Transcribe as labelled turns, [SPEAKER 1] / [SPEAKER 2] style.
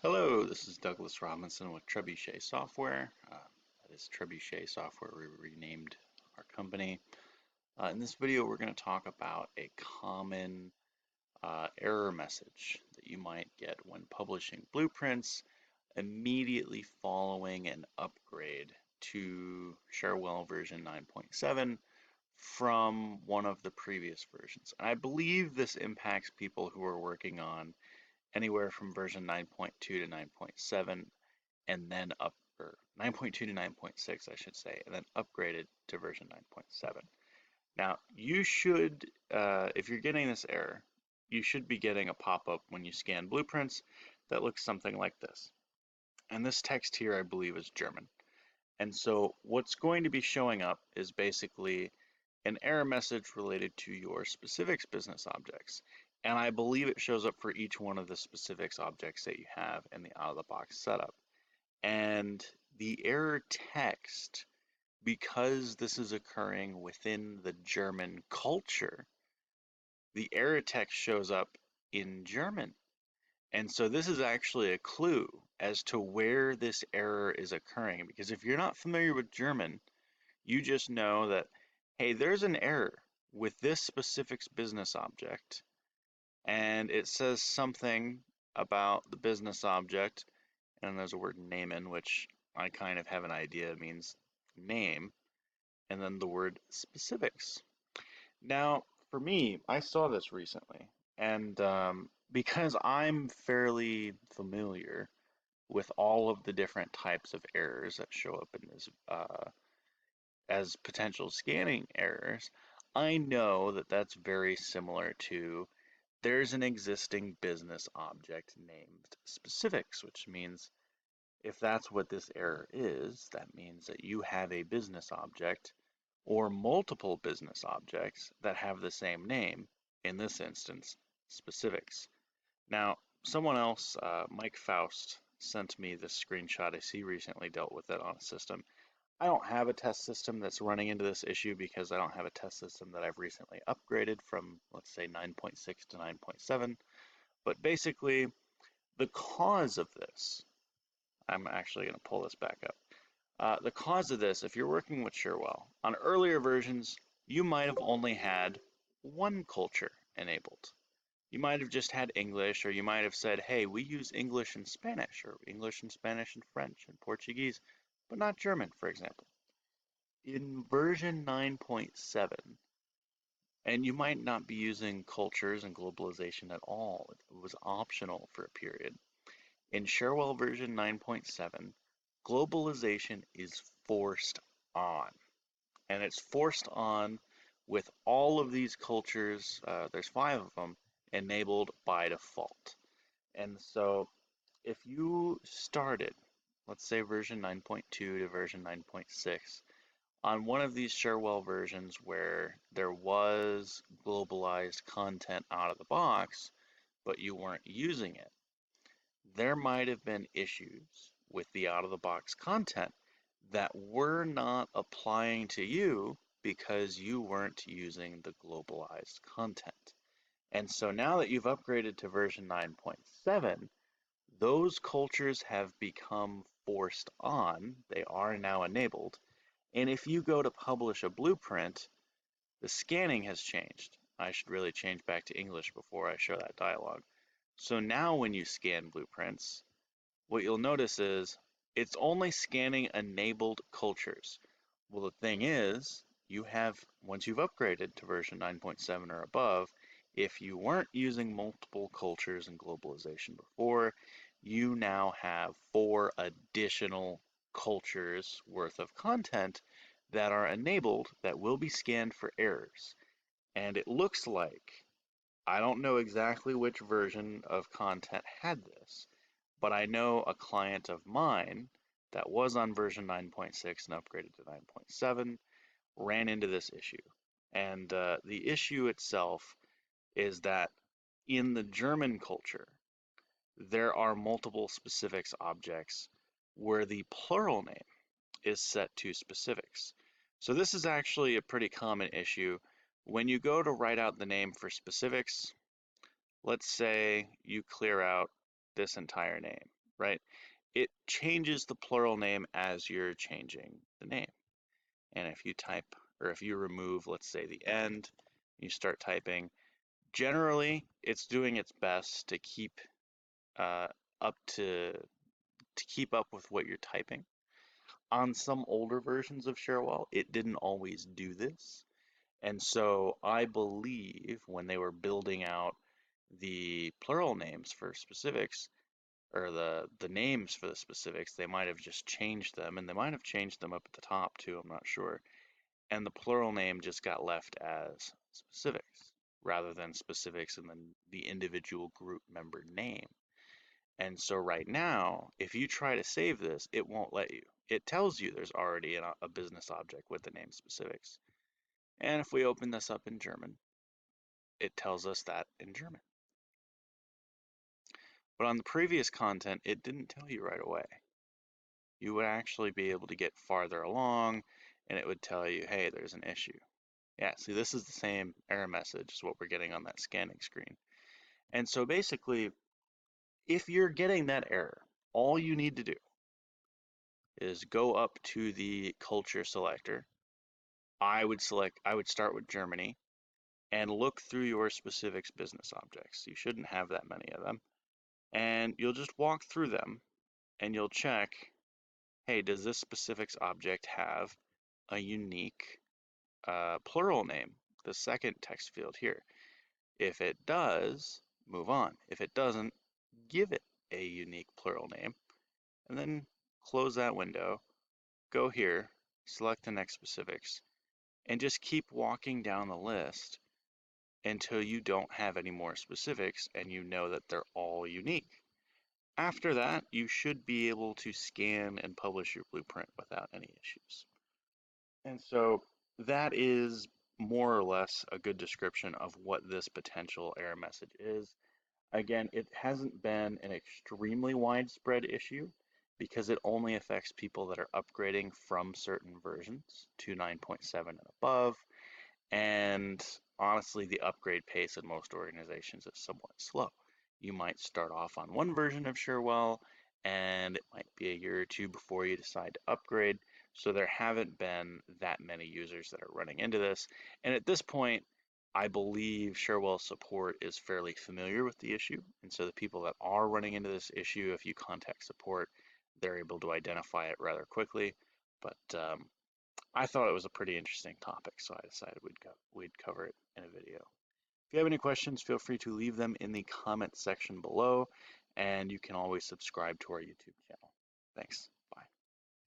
[SPEAKER 1] Hello, this is Douglas Robinson with Trebuchet Software. That is Trebuchet Software. We renamed our company. In this video, we're going to talk about a common error message that you might get when publishing blueprints immediately following an upgrade to Cherwell version 9.7 from one of the previous versions. And I believe this impacts people who are working on anywhere from version 9.2 to 9.7 and then up, or 9.2 to 9.6, I should say, and then upgraded to version 9.7. Now, you should, if you're getting this error, you should be getting a pop-up when you scan blueprints that looks something like this. And this text here, I believe, is German. And so what's going to be showing up is basically an error message related to your specifics business objects. And I believe it shows up for each one of the specifics objects that you have in the out-of-the-box setup. And the error text, because this is occurring within the German culture, the error text shows up in German. And so this is actually a clue as to where this error is occurring. Because if you're not familiar with German, you just know that, hey, there's an error with this specifics business object, and it says something about the business object, and there's a word name in, which I kind of have an idea means name, and then the word specifics. Now, for me, I saw this recently, and because I'm fairly familiar with all of the different types of errors that show up in this as potential scanning errors, I know that that's very similar to there's an existing business object named specifics, which means if that's what this error is, that means that you have a business object or multiple business objects that have the same name, in this instance, specifics. Now, someone else, Mike Faust, sent me this screenshot as he recently dealt with it on a system. I don't have a test system that's running into this issue because I don't have a test system that I've recently upgraded from, let's say, 9.6 to 9.7. But basically, the cause of this, I'm actually going to pull this back up. The cause of this, if you're working with Cherwell, on earlier versions, you might have only had one culture enabled. You might have just had English, or you might have said, hey, we use English and Spanish, or English and Spanish and French and Portuguese, but not German, for example. In version 9.7, and you might not be using cultures and globalization at all, it was optional for a period. In Cherwell version 9.7, globalization is forced on. And it's forced on with all of these cultures, there's 5 of them, enabled by default. And so if you started, let's say version 9.2 to version 9.6, on one of these Cherwell versions where there was globalized content out of the box, but you weren't using it, there might have been issues with the out-of-the-box content that were not applying to you because you weren't using the globalized content. And so now that you've upgraded to version 9.7, those cultures have become forced on. They are now enabled. And if you go to publish a blueprint, the scanning has changed. I should really change back to English before I show that dialog. So now when you scan blueprints, what you'll notice is it's only scanning enabled cultures. Well, the thing is, you have, once you've upgraded to version 9.7 or above, if you weren't using multiple cultures and globalization before, you now have 4 additional cultures worth of content that are enabled that will be scanned for errors. And it looks like, I don't know exactly which version of content had this, but I know a client of mine that was on version 9.6 and upgraded to 9.7 ran into this issue. And the issue itself is that in the German culture, there are multiple specifics objects where the plural name is set to specifics. So this is actually a pretty common issue. When you go to write out the name for specifics, let's say you clear out this entire name right? It changes the plural name as you're changing the name. And if you type, or if you remove, let's say, the end, you start typing, generally it's doing its best to keep uh, up to keep up with what you're typing. On some older versions of Cherwell, it didn't always do this. And so I believe when they were building out the plural names for specifics, or the names for the specifics, they might have just changed them, and they might have changed them up at the top too, I'm not sure. And the plural name just got left as specifics rather than specifics and then the individual group member name. And so right now, if you try to save this, it won't let you. It tells you there's already a business object with the name specifics. And if we open this up in German, it tells us that in German. But on the previous content, it didn't tell you right away. You would actually be able to get farther along and it would tell you, hey, there's an issue. Yeah, see, this is the same error message as what we're getting on that scanning screen. And so basically, if you're getting that error, all you need to do is go up to the culture selector. I would start with Germany and look through your specifics business objects. You shouldn't have that many of them. And you'll just walk through them and you'll check, hey, does this specifics object have a unique plural name, the second text field here? If it does, move on. If it doesn't, give it a unique plural name, and then close that window, go here, select the next specifics, and just keep walking down the list until you don't have any more specifics and you know that they're all unique. After that, you should be able to scan and publish your blueprint without any issues. And so that is more or less a good description of what this potential error message is. Again, it hasn't been an extremely widespread issue because it only affects people that are upgrading from certain versions to 9.7 and above. And honestly, the upgrade pace in most organizations is somewhat slow. You might start off on one version of Sherwell, and it might be a year or two before you decide to upgrade. So there haven't been that many users that are running into this. And at this point, I believe Sherwell support is fairly familiar with the issue. And so the people that are running into this issue, if you contact support, they're able to identify it rather quickly. But I thought it was a pretty interesting topic, so I decided we'd cover it in a video. If you have any questions, feel free to leave them in the comment section below, and you can always subscribe to our YouTube channel. Thanks.